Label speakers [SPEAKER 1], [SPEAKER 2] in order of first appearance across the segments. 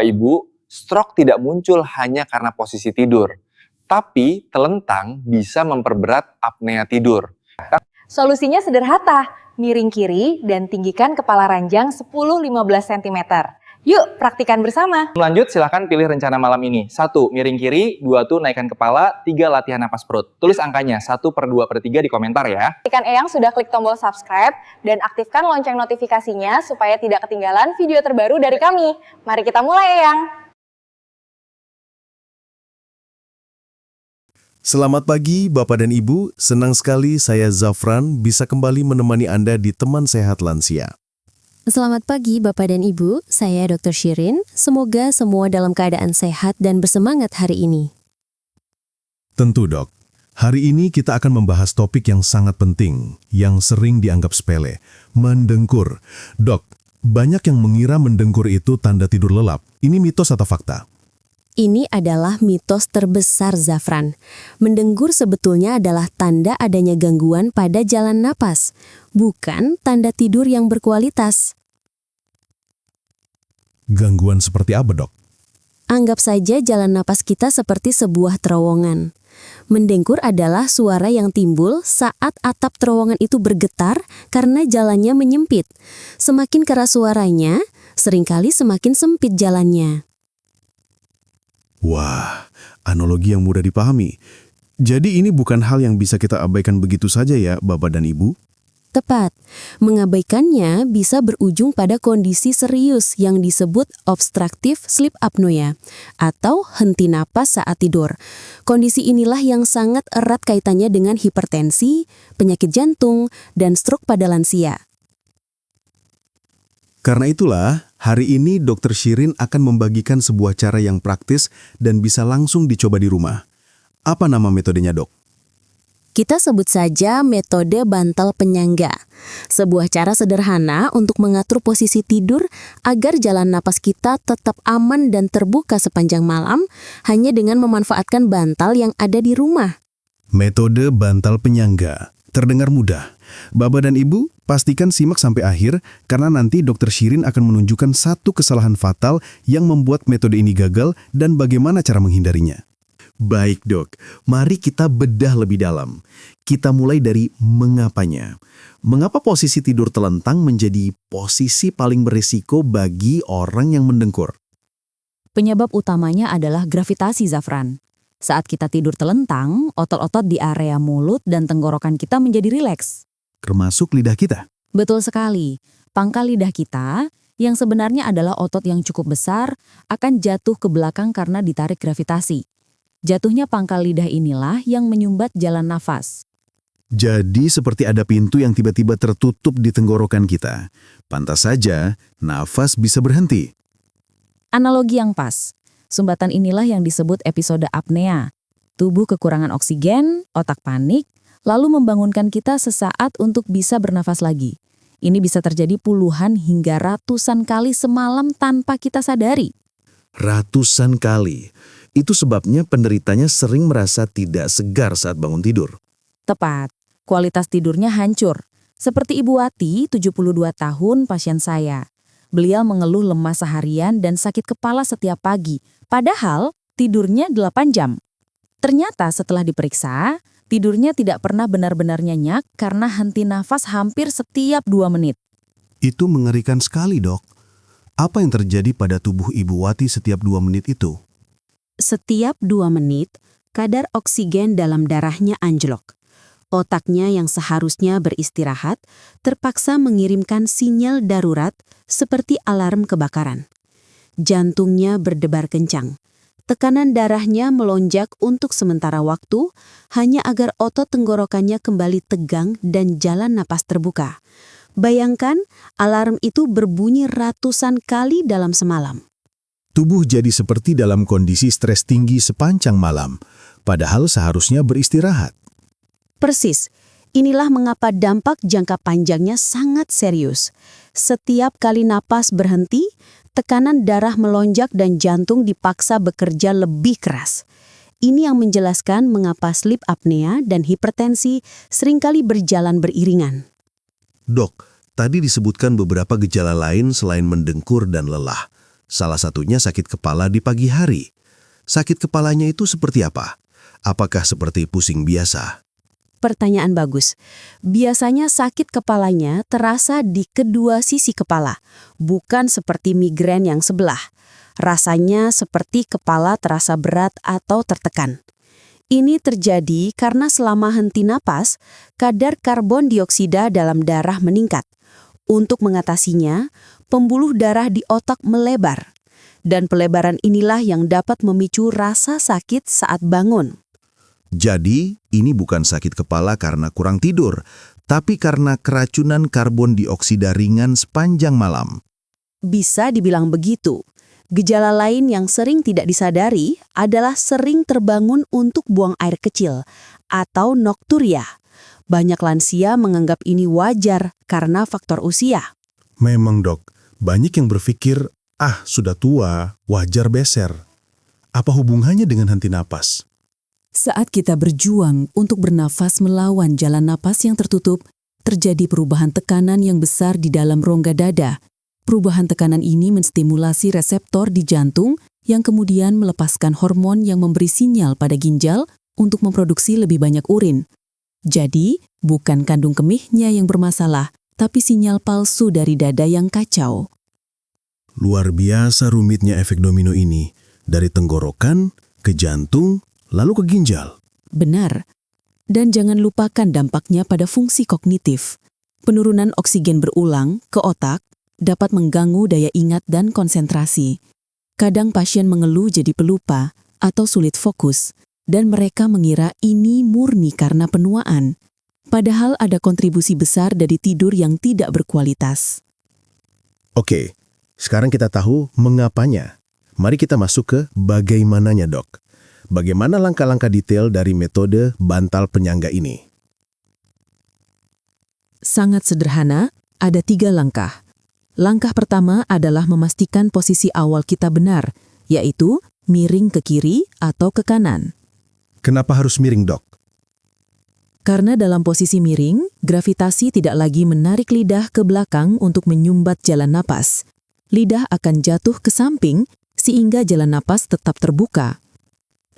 [SPEAKER 1] Ibu, stroke tidak muncul hanya karena posisi tidur, tapi telentang bisa memperberat apnea tidur.
[SPEAKER 2] Solusinya sederhana, miring kiri dan tinggikan kepala ranjang 10-15 cm. Yuk, praktikan bersama.
[SPEAKER 1] Lanjut, silahkan pilih rencana malam ini. 1. Miring kiri, 2. Naikkan kepala, 3. Latihan napas perut. Tulis angkanya 1/2/3 di komentar ya.
[SPEAKER 2] Pastikan Eyang sudah klik tombol subscribe dan aktifkan lonceng notifikasinya supaya tidak ketinggalan video terbaru dari kami. Mari kita mulai, Eyang.
[SPEAKER 3] Selamat pagi Bapak dan Ibu, senang sekali saya Zafran bisa kembali menemani Anda di Teman Sehat Lansia.
[SPEAKER 4] Selamat pagi Bapak dan Ibu, saya Dr. Shirin. Semoga semua dalam keadaan sehat dan bersemangat hari ini.
[SPEAKER 3] Tentu dok, hari ini kita akan membahas topik yang sangat penting, yang sering dianggap sepele, mendengkur. Dok, banyak yang mengira mendengkur itu tanda tidur lelap. Ini mitos atau fakta?
[SPEAKER 4] Ini adalah mitos terbesar Zafran. Mendengkur sebetulnya adalah tanda adanya gangguan pada jalan napas, bukan tanda tidur yang berkualitas.
[SPEAKER 3] Gangguan seperti apa dok?
[SPEAKER 4] Anggap saja jalan napas kita seperti sebuah terowongan. Mendengkur adalah suara yang timbul saat atap terowongan itu bergetar karena jalannya menyempit. Semakin keras suaranya, seringkali semakin sempit jalannya.
[SPEAKER 3] Wah, analogi yang mudah dipahami. Jadi ini bukan hal yang bisa kita abaikan begitu saja ya Bapak dan Ibu?
[SPEAKER 4] Tepat, mengabaikannya bisa berujung pada kondisi serius yang disebut obstructive sleep apnea atau henti napas saat tidur. Kondisi inilah yang sangat erat kaitannya dengan hipertensi, penyakit jantung, dan stroke pada lansia.
[SPEAKER 3] Karena itulah, hari ini Dr. Shirin akan membagikan sebuah cara yang praktis dan bisa langsung dicoba di rumah. Apa nama metodenya dok?
[SPEAKER 4] Kita sebut saja metode bantal penyangga. Sebuah cara sederhana untuk mengatur posisi tidur agar jalan napas kita tetap aman dan terbuka sepanjang malam hanya dengan memanfaatkan bantal yang ada di rumah.
[SPEAKER 3] Metode bantal penyangga. Terdengar mudah. Bapak dan Ibu, pastikan simak sampai akhir karena nanti Dr. Shirin akan menunjukkan satu kesalahan fatal yang membuat metode ini gagal dan bagaimana cara menghindarinya. Baik dok, mari kita bedah lebih dalam. Kita mulai dari mengapanya. Mengapa posisi tidur telentang menjadi posisi paling berisiko bagi orang yang mendengkur?
[SPEAKER 5] Penyebab utamanya adalah gravitasi Zafran. Saat kita tidur telentang, otot-otot di area mulut dan tenggorokan kita menjadi rileks.
[SPEAKER 3] Termasuk lidah kita.
[SPEAKER 5] Betul sekali. Pangkal lidah kita, yang sebenarnya adalah otot yang cukup besar, akan jatuh ke belakang karena ditarik gravitasi. Jatuhnya pangkal lidah inilah yang menyumbat jalan nafas.
[SPEAKER 3] Jadi seperti ada pintu yang tiba-tiba tertutup di tenggorokan kita. Pantas saja, nafas bisa berhenti.
[SPEAKER 5] Analogi yang pas. Sumbatan inilah yang disebut episode apnea. Tubuh kekurangan oksigen, otak panik, lalu membangunkan kita sesaat untuk bisa bernafas lagi. Ini bisa terjadi puluhan hingga ratusan kali semalam tanpa kita sadari.
[SPEAKER 3] Ratusan kali. Itu sebabnya penderitanya sering merasa tidak segar saat bangun tidur.
[SPEAKER 5] Tepat, kualitas tidurnya hancur. Seperti Ibu Wati, 72 tahun, pasien saya. Beliau mengeluh lemas seharian dan sakit kepala setiap pagi, padahal tidurnya 8 jam. Ternyata setelah diperiksa, tidurnya tidak pernah benar-benar nyenyak karena henti nafas hampir setiap 2 menit.
[SPEAKER 3] Itu mengerikan sekali dok. Apa yang terjadi pada tubuh Ibu Wati setiap 2 menit itu?
[SPEAKER 4] Setiap 2 menit, kadar oksigen dalam darahnya anjlok. Otaknya yang seharusnya beristirahat terpaksa mengirimkan sinyal darurat seperti alarm kebakaran. Jantungnya berdebar kencang. Tekanan darahnya melonjak untuk sementara waktu hanya agar otot tenggorokannya kembali tegang dan jalan napas terbuka. Bayangkan, alarm itu berbunyi ratusan kali dalam semalam.
[SPEAKER 3] Tubuh jadi seperti dalam kondisi stres tinggi sepanjang malam, padahal seharusnya beristirahat.
[SPEAKER 4] Persis, inilah mengapa dampak jangka panjangnya sangat serius. Setiap kali napas berhenti, tekanan darah melonjak dan jantung dipaksa bekerja lebih keras. Ini yang menjelaskan mengapa sleep apnea dan hipertensi seringkali berjalan beriringan.
[SPEAKER 3] Dok, tadi disebutkan beberapa gejala lain selain mendengkur dan lelah. Salah satunya sakit kepala di pagi hari. Sakit kepalanya itu seperti apa? Apakah seperti pusing biasa?
[SPEAKER 4] Pertanyaan bagus. Biasanya sakit kepalanya terasa di kedua sisi kepala, bukan seperti migrain yang sebelah. Rasanya seperti kepala terasa berat atau tertekan. Ini terjadi karena selama henti napas, kadar karbon dioksida dalam darah meningkat. Untuk mengatasinya, pembuluh darah di otak melebar. Dan pelebaran inilah yang dapat memicu rasa sakit saat bangun.
[SPEAKER 3] Jadi, ini bukan sakit kepala karena kurang tidur, tapi karena keracunan karbon dioksida ringan sepanjang malam.
[SPEAKER 4] Bisa dibilang begitu. Gejala lain yang sering tidak disadari adalah sering terbangun untuk buang air kecil atau nokturia. Banyak lansia menganggap ini wajar karena faktor usia.
[SPEAKER 3] Memang dok, banyak yang berpikir, sudah tua, wajar beser. Apa hubungannya dengan henti napas?
[SPEAKER 5] Saat kita berjuang untuk bernafas melawan jalan napas yang tertutup, terjadi perubahan tekanan yang besar di dalam rongga dada. Perubahan tekanan ini menstimulasi reseptor di jantung yang kemudian melepaskan hormon yang memberi sinyal pada ginjal untuk memproduksi lebih banyak urin. Jadi, bukan kandung kemihnya yang bermasalah, tapi sinyal palsu dari dada yang kacau.
[SPEAKER 3] Luar biasa rumitnya efek domino ini, dari tenggorokan ke jantung, lalu ke ginjal.
[SPEAKER 5] Benar. Dan jangan lupakan dampaknya pada fungsi kognitif. Penurunan oksigen berulang ke otak dapat mengganggu daya ingat dan konsentrasi. Kadang pasien mengeluh jadi pelupa atau sulit fokus, dan mereka mengira ini murni karena penuaan. Padahal ada kontribusi besar dari tidur yang tidak berkualitas.
[SPEAKER 3] Oke, sekarang kita tahu mengapanya. Mari kita masuk ke bagaimananya dok. Bagaimana langkah-langkah detail dari metode bantal penyangga ini?
[SPEAKER 5] Sangat sederhana, ada 3 langkah. Langkah pertama adalah memastikan posisi awal kita benar, yaitu miring ke kiri atau ke kanan.
[SPEAKER 3] Kenapa harus miring dok?
[SPEAKER 5] Karena dalam posisi miring, gravitasi tidak lagi menarik lidah ke belakang untuk menyumbat jalan napas. Lidah akan jatuh ke samping sehingga jalan napas tetap terbuka.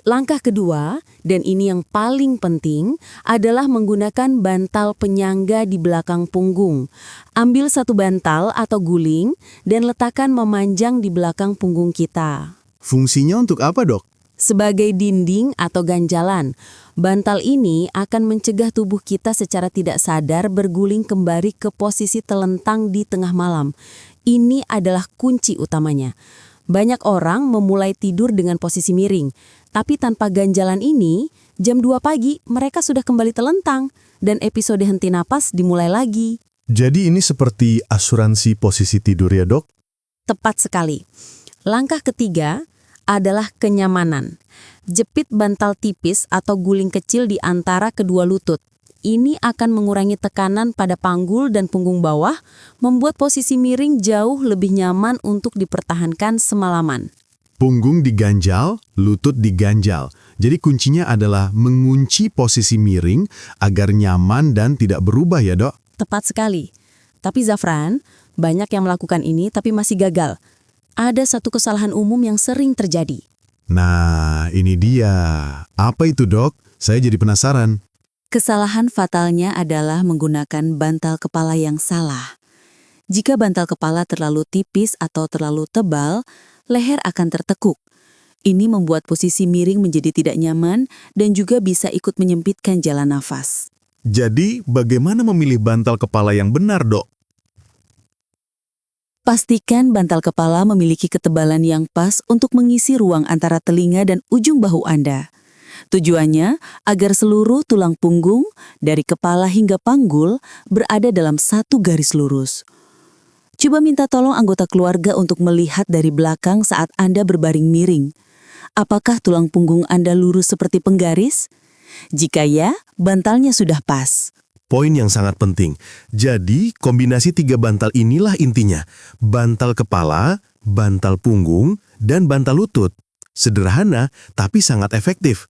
[SPEAKER 5] Langkah kedua, dan ini yang paling penting, adalah menggunakan bantal penyangga di belakang punggung. Ambil satu bantal atau guling dan letakkan memanjang di belakang punggung kita.
[SPEAKER 3] Fungsinya untuk apa dok?
[SPEAKER 5] Sebagai dinding atau ganjalan, bantal ini akan mencegah tubuh kita secara tidak sadar berguling kembali ke posisi telentang di tengah malam. Ini adalah kunci utamanya. Banyak orang memulai tidur dengan posisi miring, tapi tanpa ganjalan ini, jam 2 pagi mereka sudah kembali telentang dan episode henti napas dimulai lagi.
[SPEAKER 3] Jadi ini seperti asuransi posisi tidur ya dok?
[SPEAKER 5] Tepat sekali. Langkah ketiga adalah kenyamanan. Jepit bantal tipis atau guling kecil di antara kedua lutut. Ini akan mengurangi tekanan pada panggul dan punggung bawah, membuat posisi miring jauh lebih nyaman untuk dipertahankan semalaman.
[SPEAKER 3] Punggung diganjal, lutut diganjal. Jadi kuncinya adalah mengunci posisi miring agar nyaman dan tidak berubah ya dok?
[SPEAKER 5] Tepat sekali. Tapi Zafran, banyak yang melakukan ini tapi masih gagal. Ada satu kesalahan umum yang sering terjadi.
[SPEAKER 3] Nah, ini dia. Apa itu dok? Saya jadi penasaran.
[SPEAKER 5] Kesalahan fatalnya adalah menggunakan bantal kepala yang salah. Jika bantal kepala terlalu tipis atau terlalu tebal, leher akan tertekuk. Ini membuat posisi miring menjadi tidak nyaman dan juga bisa ikut menyempitkan jalan nafas.
[SPEAKER 3] Jadi, bagaimana memilih bantal kepala yang benar, dok?
[SPEAKER 5] Pastikan bantal kepala memiliki ketebalan yang pas untuk mengisi ruang antara telinga dan ujung bahu Anda. Tujuannya agar seluruh tulang punggung, dari kepala hingga panggul, berada dalam satu garis lurus. Coba minta tolong anggota keluarga untuk melihat dari belakang saat Anda berbaring miring. Apakah tulang punggung Anda lurus seperti penggaris? Jika ya, bantalnya sudah pas.
[SPEAKER 3] Poin yang sangat penting. Jadi, kombinasi 3 bantal inilah intinya. Bantal kepala, bantal punggung, dan bantal lutut. Sederhana, tapi sangat efektif.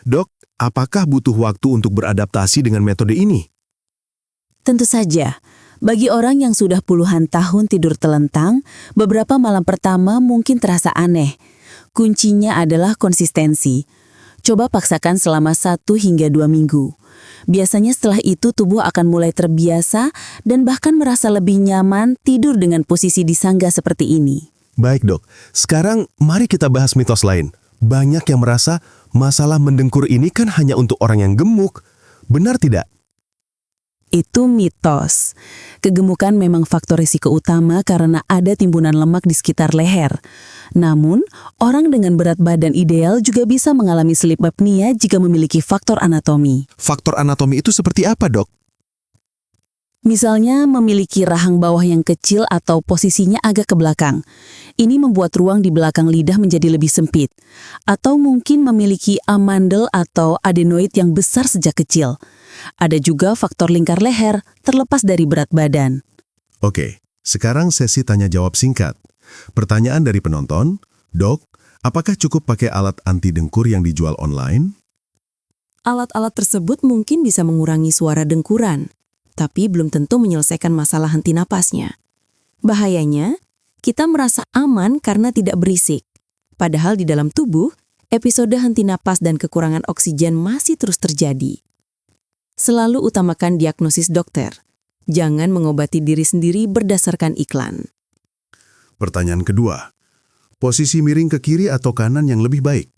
[SPEAKER 3] Dok, apakah butuh waktu untuk beradaptasi dengan metode ini?
[SPEAKER 5] Tentu saja,
[SPEAKER 4] Bagi orang yang sudah puluhan tahun tidur telentang, beberapa malam pertama mungkin terasa aneh. Kuncinya adalah konsistensi. Coba paksakan selama 1 hingga 2 minggu. Biasanya setelah itu tubuh akan mulai terbiasa dan bahkan merasa lebih nyaman tidur dengan posisi disangga seperti ini.
[SPEAKER 3] Baik dok, sekarang mari kita bahas mitos lain. Banyak yang merasa masalah mendengkur ini kan hanya untuk orang yang gemuk. Benar tidak?
[SPEAKER 4] Itu mitos. Kegemukan memang faktor risiko utama karena ada timbunan lemak di sekitar leher. Namun, orang dengan berat badan ideal juga bisa mengalami sleep apnea jika memiliki faktor anatomi.
[SPEAKER 3] Faktor anatomi itu seperti apa dok?
[SPEAKER 4] Misalnya memiliki rahang bawah yang kecil atau posisinya agak ke belakang. Ini membuat ruang di belakang lidah menjadi lebih sempit. Atau mungkin memiliki amandel atau adenoid yang besar sejak kecil. Ada juga faktor lingkar leher terlepas dari berat badan.
[SPEAKER 3] Oke, sekarang sesi tanya jawab singkat. Pertanyaan dari penonton, dok, apakah cukup pakai alat anti dengkur yang dijual online?
[SPEAKER 4] Alat-alat tersebut mungkin bisa mengurangi suara dengkuran, tapi belum tentu menyelesaikan masalah henti napasnya. Bahayanya, kita merasa aman karena tidak berisik. Padahal di dalam tubuh, episode henti napas dan kekurangan oksigen masih terus terjadi. Selalu utamakan diagnosis dokter. Jangan mengobati diri sendiri berdasarkan iklan.
[SPEAKER 3] Pertanyaan kedua, posisi miring ke kiri atau kanan yang lebih baik?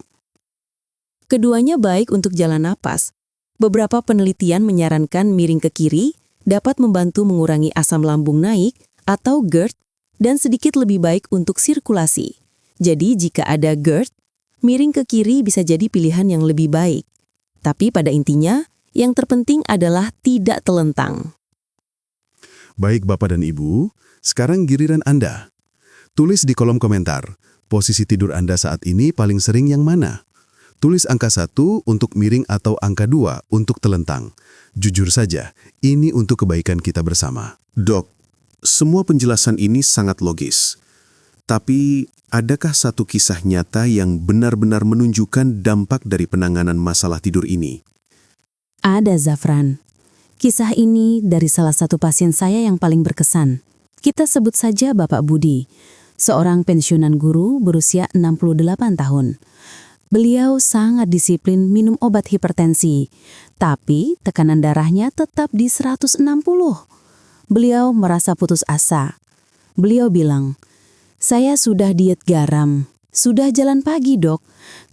[SPEAKER 4] Keduanya baik untuk jalan napas. Beberapa penelitian menyarankan miring ke kiri dapat membantu mengurangi asam lambung naik atau GERD dan sedikit lebih baik untuk sirkulasi. Jadi jika ada GERD, miring ke kiri bisa jadi pilihan yang lebih baik. Tapi pada intinya, yang terpenting adalah tidak telentang.
[SPEAKER 3] Baik Bapak dan Ibu, sekarang giliran Anda. Tulis di kolom komentar, posisi tidur Anda saat ini paling sering yang mana? Tulis angka 1 untuk miring atau angka 2 untuk telentang. Jujur saja, ini untuk kebaikan kita bersama. Dok, semua penjelasan ini sangat logis. Tapi, adakah satu kisah nyata yang benar-benar menunjukkan dampak dari penanganan masalah tidur ini?
[SPEAKER 4] Ada, Zafran. Kisah ini dari salah satu pasien saya yang paling berkesan. Kita sebut saja Bapak Budi, seorang pensiunan guru berusia 68 tahun. Beliau sangat disiplin minum obat hipertensi, tapi tekanan darahnya tetap di 160. Beliau merasa putus asa. Beliau bilang, "Saya sudah diet garam, sudah jalan pagi dok,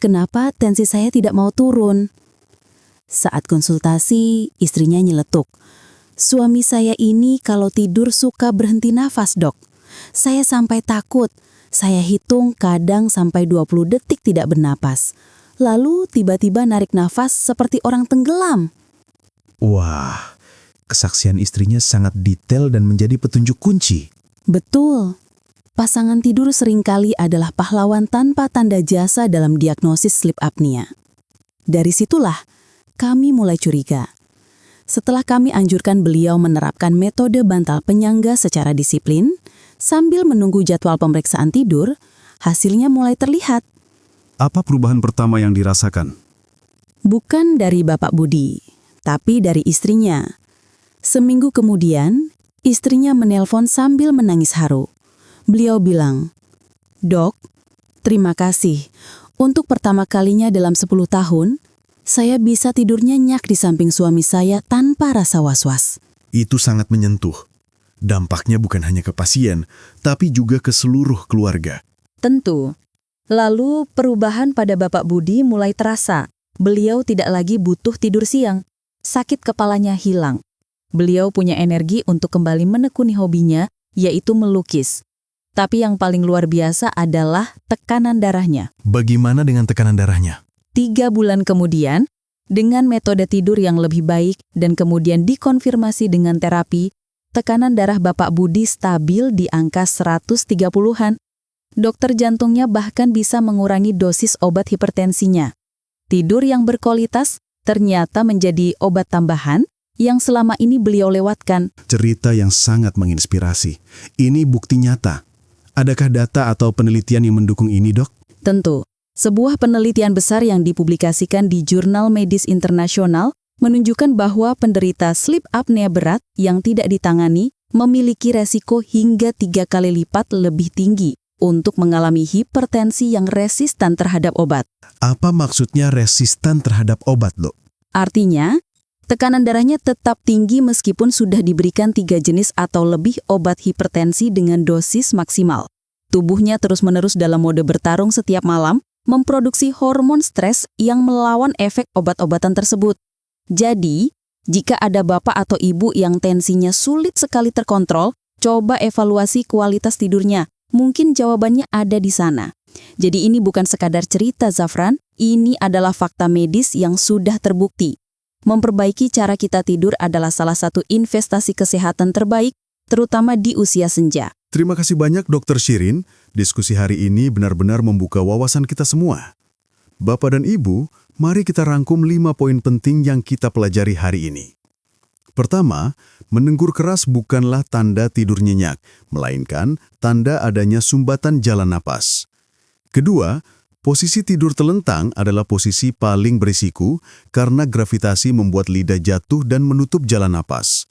[SPEAKER 4] kenapa tensi saya tidak mau turun?" Saat konsultasi, istrinya nyeletuk. "Suami saya ini kalau tidur suka berhenti nafas dok. Saya sampai takut. Saya hitung kadang sampai 20 detik tidak bernapas. Lalu tiba-tiba narik nafas seperti orang tenggelam."
[SPEAKER 3] Wah, kesaksian istrinya sangat detail dan menjadi petunjuk kunci.
[SPEAKER 4] Betul. Pasangan tidur seringkali adalah pahlawan tanpa tanda jasa dalam diagnosis sleep apnea. Dari situlah, kami mulai curiga. Setelah kami anjurkan beliau menerapkan metode bantal penyangga secara disiplin, sambil menunggu jadwal pemeriksaan tidur, hasilnya mulai terlihat.
[SPEAKER 3] Apa perubahan pertama yang dirasakan?
[SPEAKER 4] Bukan dari Bapak Budi, tapi dari istrinya. Seminggu kemudian, istrinya menelpon sambil menangis haru. Beliau bilang, "Dok, terima kasih. Untuk pertama kalinya dalam 10 tahun, saya bisa tidur nyenyak di samping suami saya tanpa rasa was-was."
[SPEAKER 3] Itu sangat menyentuh. Dampaknya bukan hanya ke pasien, tapi juga ke seluruh keluarga.
[SPEAKER 5] Tentu. Lalu perubahan pada Bapak Budi mulai terasa. Beliau tidak lagi butuh tidur siang. Sakit kepalanya hilang. Beliau punya energi untuk kembali menekuni hobinya, yaitu melukis. Tapi yang paling luar biasa adalah tekanan darahnya.
[SPEAKER 3] Bagaimana dengan tekanan darahnya?
[SPEAKER 5] 3 bulan kemudian, dengan metode tidur yang lebih baik dan kemudian dikonfirmasi dengan terapi, tekanan darah Bapak Budi stabil di angka 130-an. Dokter jantungnya bahkan bisa mengurangi dosis obat hipertensinya. Tidur yang berkualitas ternyata menjadi obat tambahan yang selama ini beliau lewatkan.
[SPEAKER 3] Cerita yang sangat menginspirasi. Ini bukti nyata. Adakah data atau penelitian yang mendukung ini, dok?
[SPEAKER 5] Tentu. Sebuah penelitian besar yang dipublikasikan di Jurnal Medis Internasional menunjukkan bahwa penderita sleep apnea berat yang tidak ditangani memiliki resiko hingga 3 kali lipat lebih tinggi untuk mengalami hipertensi yang resistan terhadap obat.
[SPEAKER 3] Apa maksudnya resistan terhadap obat, Dok?
[SPEAKER 5] Artinya, tekanan darahnya tetap tinggi meskipun sudah diberikan 3 jenis atau lebih obat hipertensi dengan dosis maksimal. Tubuhnya terus-menerus dalam mode bertarung setiap malam, memproduksi hormon stres yang melawan efek obat-obatan tersebut. Jadi, jika ada bapak atau ibu yang tensinya sulit sekali terkontrol, coba evaluasi kualitas tidurnya. Mungkin jawabannya ada di sana. Jadi ini bukan sekadar cerita, Zafran. Ini adalah fakta medis yang sudah terbukti. Memperbaiki cara kita tidur adalah salah satu investasi kesehatan terbaik, terutama di usia senja.
[SPEAKER 3] Terima kasih banyak Dr. Shirin. Diskusi hari ini benar-benar membuka wawasan kita semua. Bapak dan Ibu, mari kita rangkum 5 poin penting yang kita pelajari hari ini. Pertama, menenggur keras bukanlah tanda tidur nyenyak, melainkan tanda adanya sumbatan jalan napas. Kedua, posisi tidur telentang adalah posisi paling berisiko karena gravitasi membuat lidah jatuh dan menutup jalan napas.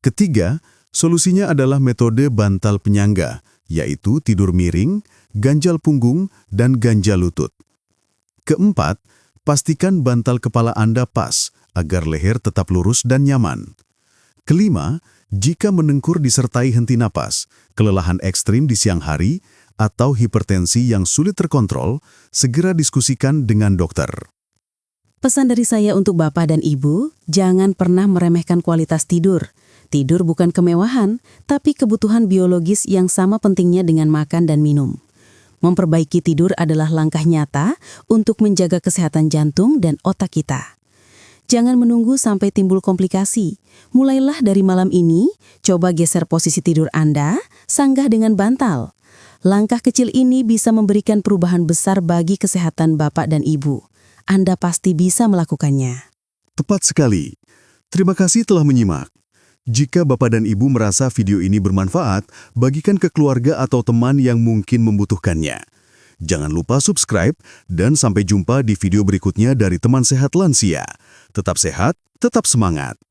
[SPEAKER 3] Ketiga, solusinya adalah metode bantal penyangga, yaitu tidur miring, ganjal punggung, dan ganjal lutut. Keempat, pastikan bantal kepala Anda pas, agar leher tetap lurus dan nyaman. Kelima, jika menengkur disertai henti napas, kelelahan ekstrim di siang hari, atau hipertensi yang sulit terkontrol, segera diskusikan dengan dokter.
[SPEAKER 4] Pesan dari saya untuk Bapak dan Ibu, jangan pernah meremehkan kualitas tidur. Tidur bukan kemewahan, tapi kebutuhan biologis yang sama pentingnya dengan makan dan minum. Memperbaiki tidur adalah langkah nyata untuk menjaga kesehatan jantung dan otak kita. Jangan menunggu sampai timbul komplikasi. Mulailah dari malam ini, coba geser posisi tidur Anda, sanggah dengan bantal. Langkah kecil ini bisa memberikan perubahan besar bagi kesehatan Bapak dan Ibu. Anda pasti bisa melakukannya.
[SPEAKER 3] Tepat sekali. Terima kasih telah menyimak. Jika Bapak dan Ibu merasa video ini bermanfaat, bagikan ke keluarga atau teman yang mungkin membutuhkannya. Jangan lupa subscribe dan sampai jumpa di video berikutnya dari Teman Sehat Lansia. Tetap sehat, tetap semangat.